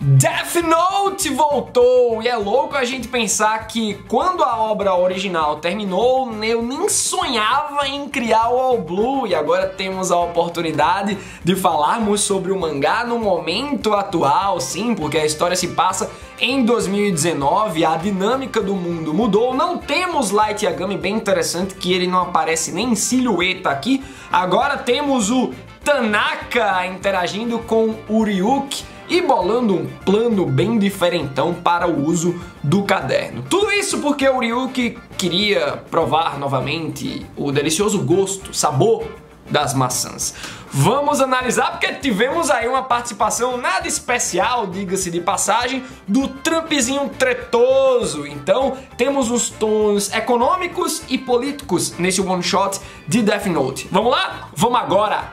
Death Note voltou! E é louco a gente pensar que quando a obra original terminou, eu nem sonhava em criar o All Blue, e agora temos a oportunidade de falarmos sobre o mangá no momento atual, sim, porque a história se passa em 2019, a dinâmica do mundo mudou, não temos Light Yagami, bem interessante que ele não aparece nem em silhueta aqui, agora temos o Tanaka interagindo com o Ryuki, e bolando um plano bem diferentão para o uso do caderno. Tudo isso porque o Ryuki queria provar novamente o delicioso gosto, sabor das maçãs. Vamos analisar porque tivemos aí uma participação nada especial, diga-se de passagem, do Trumpzinho tretoso. Então temos os tons econômicos e políticos nesse one shot de Death Note. Vamos lá? Vamos agora!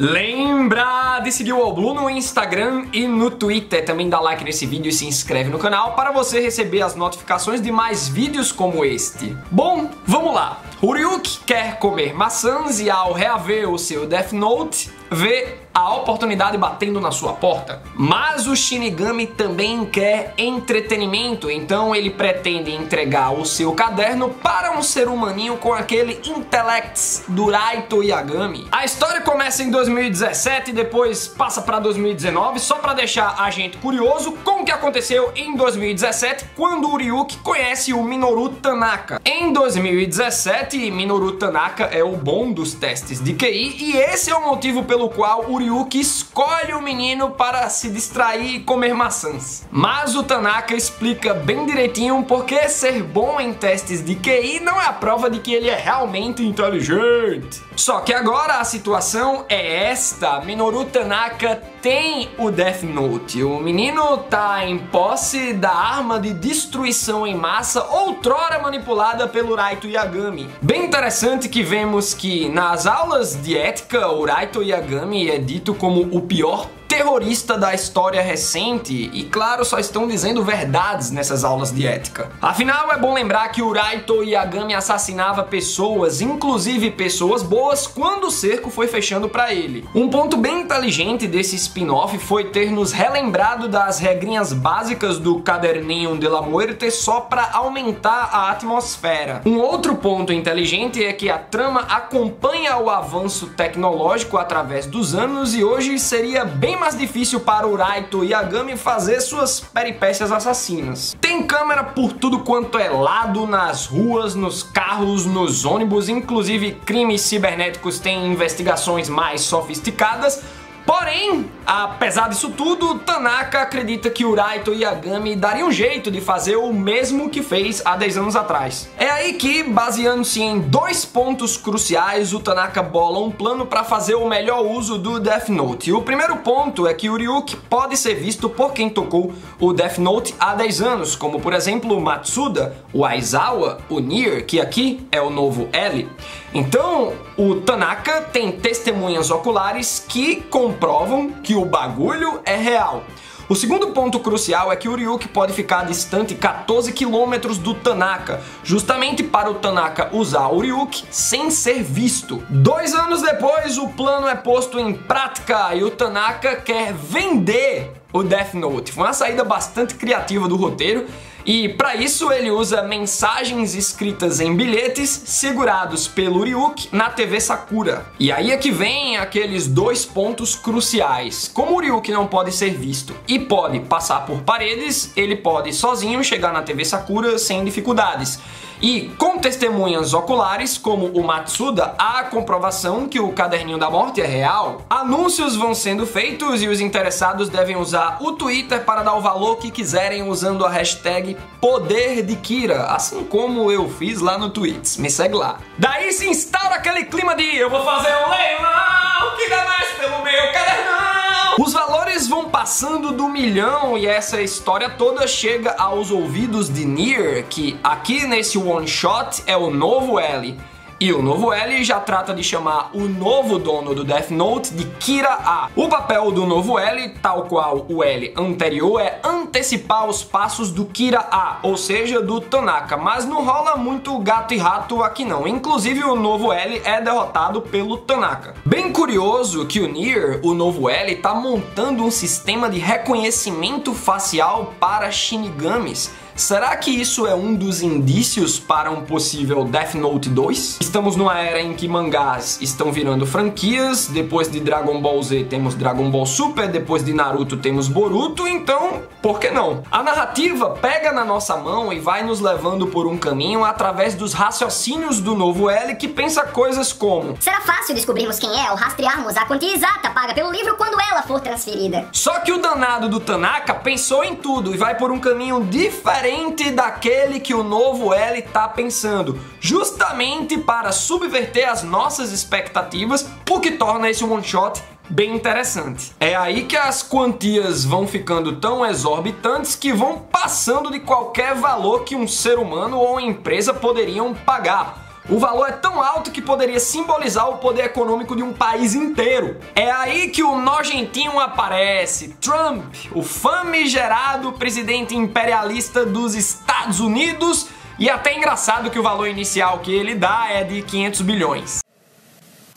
Lembra de seguir o All Blue no Instagram e no Twitter. Também dá like nesse vídeo e se inscreve no canal para você receber as notificações de mais vídeos como este. Bom, vamos lá. O Ryuki quer comer maçãs e ao reaver o seu Death Note, vê a oportunidade batendo na sua porta. Mas o Shinigami também quer entretenimento, então ele pretende entregar o seu caderno para um ser humaninho com aquele intellects do Raito Yagami. A história começa em 2017 e depois passa para 2019, só para deixar a gente curioso com o que aconteceu em 2017, quando o Ryuki conhece o Minoru Tanaka. Em 2017, Minoru Tanaka é o bom dos testes de QI e esse é o motivo pelo qual o Ryuki escolhe o menino para se distrair e comer maçãs. Mas o Tanaka explica bem direitinho porque ser bom em testes de QI não é a prova de que ele é realmente inteligente. Só que agora a situação é esta: Minoru Tanaka tem o Death Note. O menino tá em posse da arma de destruição em massa outrora manipulada pelo Raito Yagami. Bem interessante que vemos que nas aulas de ética o Raito Yagami é dito como o pior terrorista da história recente e, claro, só estão dizendo verdades nessas aulas de ética. Afinal, é bom lembrar que o Raito Yagami assassinava pessoas, inclusive pessoas boas, quando o cerco foi fechando para ele. Um ponto bem inteligente desse spin-off foi ter nos relembrado das regrinhas básicas do Caderninho de la Muerte só para aumentar a atmosfera. Um outro ponto inteligente é que a trama acompanha o avanço tecnológico através dos anos e hoje seria bem mais difícil para o Raito Yagami fazer suas peripécias assassinas. Tem câmera por tudo quanto é lado, nas ruas, nos carros, nos ônibus, inclusive crimes cibernéticos têm investigações mais sofisticadas. Porém, apesar disso tudo, Tanaka acredita que o Raito Yagami daria um jeito de fazer o mesmo que fez há 10 anos atrás. É aí que, baseando-se em dois pontos cruciais, o Tanaka bola um plano para fazer o melhor uso do Death Note. O primeiro ponto é que o Ryuki pode ser visto por quem tocou o Death Note há 10 anos, como por exemplo o Matsuda, o Aizawa, o Nier, que aqui é o novo L. Então, o Tanaka tem testemunhas oculares que comprovam que o bagulho é real. O segundo ponto crucial é que o Ryuki pode ficar distante 14 km do Tanaka, justamente para o Tanaka usar o Ryuki sem ser visto. 2 anos depois, o plano é posto em prática e o Tanaka quer vender o Death Note. Foi uma saída bastante criativa do roteiro. E para isso ele usa mensagens escritas em bilhetes segurados pelo Ryuki na TV Sakura. E aí é que vem aqueles dois pontos cruciais. Como o Ryuki não pode ser visto e pode passar por paredes, ele pode sozinho chegar na TV Sakura sem dificuldades. E com testemunhas oculares, como o Matsuda, há a comprovação que o Caderninho da Morte é real. Anúncios vão sendo feitos e os interessados devem usar o Twitter para dar o valor que quiserem usando a hashtag Poder de Kira, assim como eu fiz lá no Tweets. Me segue lá. Daí se instaura aquele clima de eu vou fazer um leilão que dá mais pelo meu cadernão. Os valores vão passando do 1 milhão e essa história toda chega aos ouvidos de Nier, que aqui nesse one shot é o novo L. E o novo L já trata de chamar o novo dono do Death Note de Kira A. O papel do novo L, tal qual o L anterior, é antecipar os passos do Kira A, ou seja, do Tanaka, mas não rola muito gato e rato aqui não. Inclusive o novo L é derrotado pelo Tanaka. Bem curioso que o Nier, o novo L, tá montando um sistema de reconhecimento facial para Shinigamis. Será que isso é um dos indícios para um possível Death Note 2? Estamos numa era em que mangás estão virando franquias, depois de Dragon Ball Z temos Dragon Ball Super, depois de Naruto temos Boruto, então por que não? A narrativa pega na nossa mão e vai nos levando por um caminho através dos raciocínios do novo L, que pensa coisas como: será fácil descobrirmos quem é ao rastrearmos a quantia exata paga pelo livro quando ela for transferida. Só que o danado do Tanaka pensou em tudo e vai por um caminho diferente daquele que o novo L tá pensando, justamente para subverter as nossas expectativas, o que torna esse one shot bem interessante. É aí que as quantias vão ficando tão exorbitantes que vão passando de qualquer valor que um ser humano ou uma empresa poderiam pagar. O valor é tão alto que poderia simbolizar o poder econômico de um país inteiro. É aí que o nojentinho aparece, Trump, o famigerado presidente imperialista dos Estados Unidos, e até engraçado que o valor inicial que ele dá é de 500 bilhões.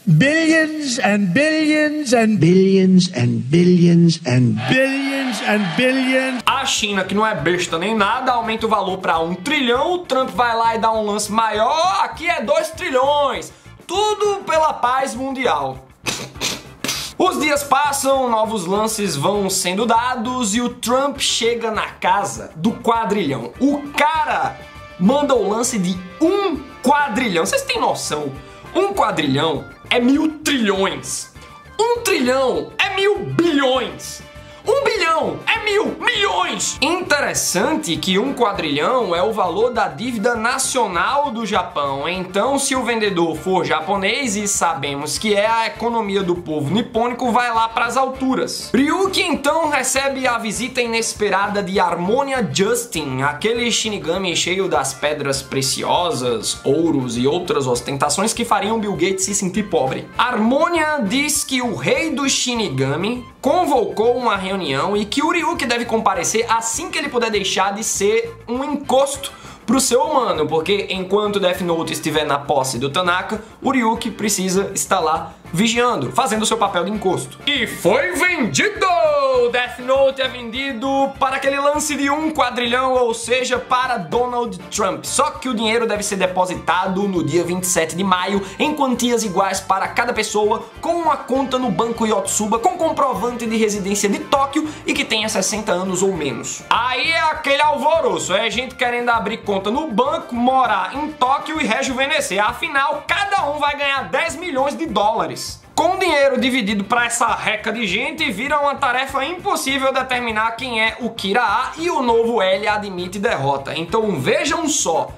Billions and billions and billions and billions and billions and billions. A China, que não é besta nem nada, aumenta o valor para 1 trilhão, o Trump vai lá e dá um lance maior, aqui é 2 trilhões. Tudo pela paz mundial. Os dias passam, novos lances vão sendo dados e o Trump chega na casa do quadrilhão. O cara manda o lance de 1 quadrilhão. Vocês têm noção? 1 quadrilhão é 1000 trilhões. 1 trilhão é 1000 bilhões. 1 bilhão é 1000 milhões! Interessante que 1 quadrilhão é o valor da dívida nacional do Japão. Então, se o vendedor for japonês, e sabemos que é, a economia do povo nipônico vai lá para as alturas. Ryuki então recebe a visita inesperada de Harmonia Justin, aquele Shinigami cheio das pedras preciosas, ouros e outras ostentações que fariam Bill Gates se sentir pobre. Harmonia diz que o rei do Shinigami convocou uma reunião e que o Ryuki deve comparecer assim que ele puder deixar de ser um encosto pro seu humano, porque enquanto Death Note estiver na posse do Tanaka, o Ryuki precisa estar lá vigiando, fazendo o seu papel de encosto. E foi vendido! Death Note é vendido para aquele lance de 1 quadrilhão, ou seja, para Donald Trump. Só que o dinheiro deve ser depositado no dia 27 de maio, em quantias iguais para cada pessoa, com uma conta no Banco Yotsuba, com comprovante de residência de Tóquio e que tenha 60 anos ou menos. Aí é aquele alvoroço, é gente querendo abrir conta no banco, morar em Tóquio e rejuvenescer. Afinal, cada um vai ganhar 10 milhões de dólares. Com o dinheiro dividido para essa reca de gente, vira uma tarefa impossível determinar quem é o Kira A, e o novo L admite derrota. Então vejam só,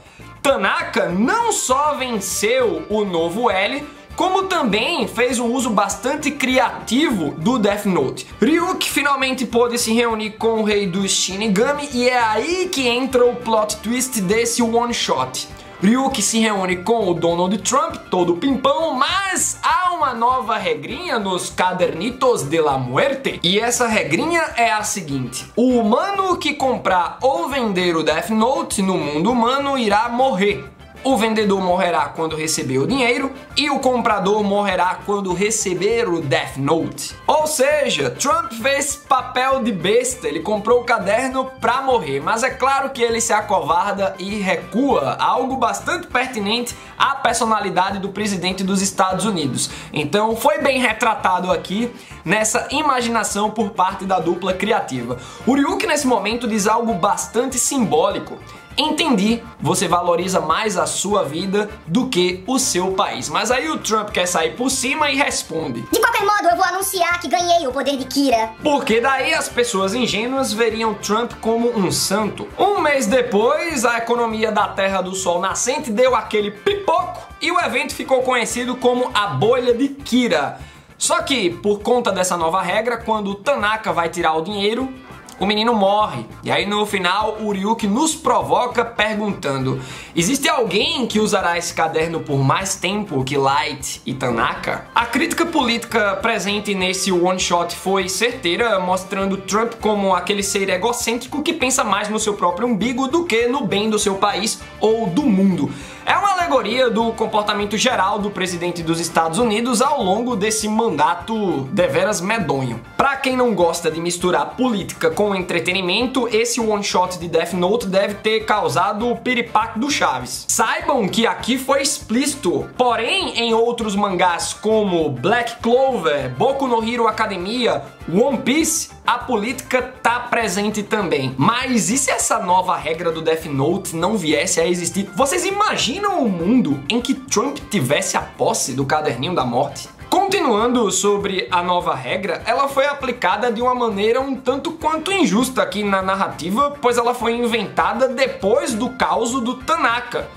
Tanaka não só venceu o novo L, como também fez um uso bastante criativo do Death Note. Ryuki finalmente pôde se reunir com o rei dos Shinigami, e é aí que entra o plot twist desse one shot. Ryuki se reúne com o Donald Trump, todo pimpão, mas há uma nova regrinha nos Cadernitos de la Muerte. E essa regrinha é a seguinte: o humano que comprar ou vender o Death Note no mundo humano irá morrer. O vendedor morrerá quando receber o dinheiro e o comprador morrerá quando receber o Death Note. Ou seja, Trump fez papel de besta, ele comprou o caderno pra morrer, mas é claro que ele se acovarda e recua, algo bastante pertinente à personalidade do presidente dos Estados Unidos. Então foi bem retratado aqui nessa imaginação por parte da dupla criativa. O Ryuki nesse momento diz algo bastante simbólico: entendi, você valoriza mais a sua vida do que o seu país. Mas aí o Trump quer sair por cima e responde: de qualquer modo, eu vou anunciar que ganhei o poder de Kira. Porque daí as pessoas ingênuas veriam Trump como um santo. Um mês depois, a economia da Terra do Sol Nascente deu aquele pipoco e o evento ficou conhecido como a bolha de Kira. Só que, por conta dessa nova regra, quando o Tanaka vai tirar o dinheiro, o menino morre. E aí no final o Ryuki nos provoca perguntando: existe alguém que usará esse caderno por mais tempo que Light e Tanaka? A crítica política presente nesse one shot foi certeira, mostrando Trump como aquele ser egocêntrico que pensa mais no seu próprio umbigo do que no bem do seu país ou do mundo. É uma alegoria do comportamento geral do presidente dos Estados Unidos ao longo desse mandato deveras medonho. Pra quem não gosta de misturar política com entretenimento, esse one shot de Death Note deve ter causado o piripaque do Chaves. Saibam que aqui foi explícito, porém em outros mangás como Black Clover, Boku no Hero Academia, One Piece, a política tá presente também. Mas e se essa nova regra do Death Note não viesse a existir? Vocês imaginam um mundo em que Trump tivesse a posse do caderninho da morte? Continuando sobre a nova regra, ela foi aplicada de uma maneira um tanto quanto injusta aqui na narrativa, pois ela foi inventada depois do caos do Tanaka.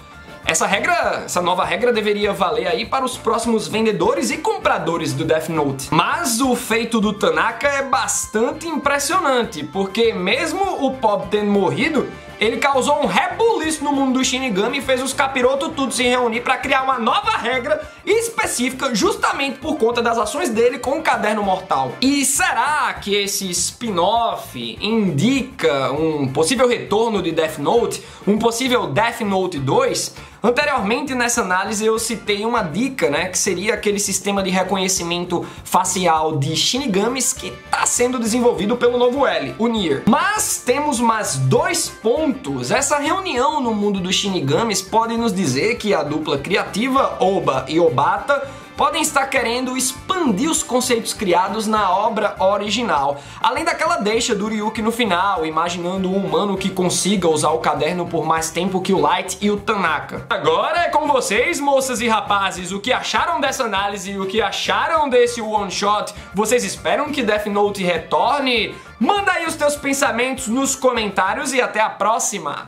Essa nova regra deveria valer aí para os próximos vendedores e compradores do Death Note. Mas o feito do Tanaka é bastante impressionante, porque mesmo o Pop tendo morrido, ele causou um rebuliço no mundo do Shinigami e fez os capirotos tudo se reunir para criar uma nova regra específica justamente por conta das ações dele com o Caderno Mortal. E será que esse spin-off indica um possível retorno de Death Note? Um possível Death Note 2? Anteriormente nessa análise eu citei uma dica, né, que seria aquele sistema de reconhecimento facial de Shinigamis que está sendo desenvolvido pelo novo L, o Nier. Mas temos mais 2 pontos. Essa reunião no mundo dos Shinigamis pode nos dizer que a dupla criativa, Oba e Obata, podem estar querendo expandir os conceitos criados na obra original. Além daquela deixa do Ryuki no final, imaginando um humano que consiga usar o caderno por mais tempo que o Light e o Tanaka. Agora é com vocês, moças e rapazes, o que acharam dessa análise e o que acharam desse one shot? Vocês esperam que Death Note retorne? Manda aí os teus pensamentos nos comentários e até a próxima!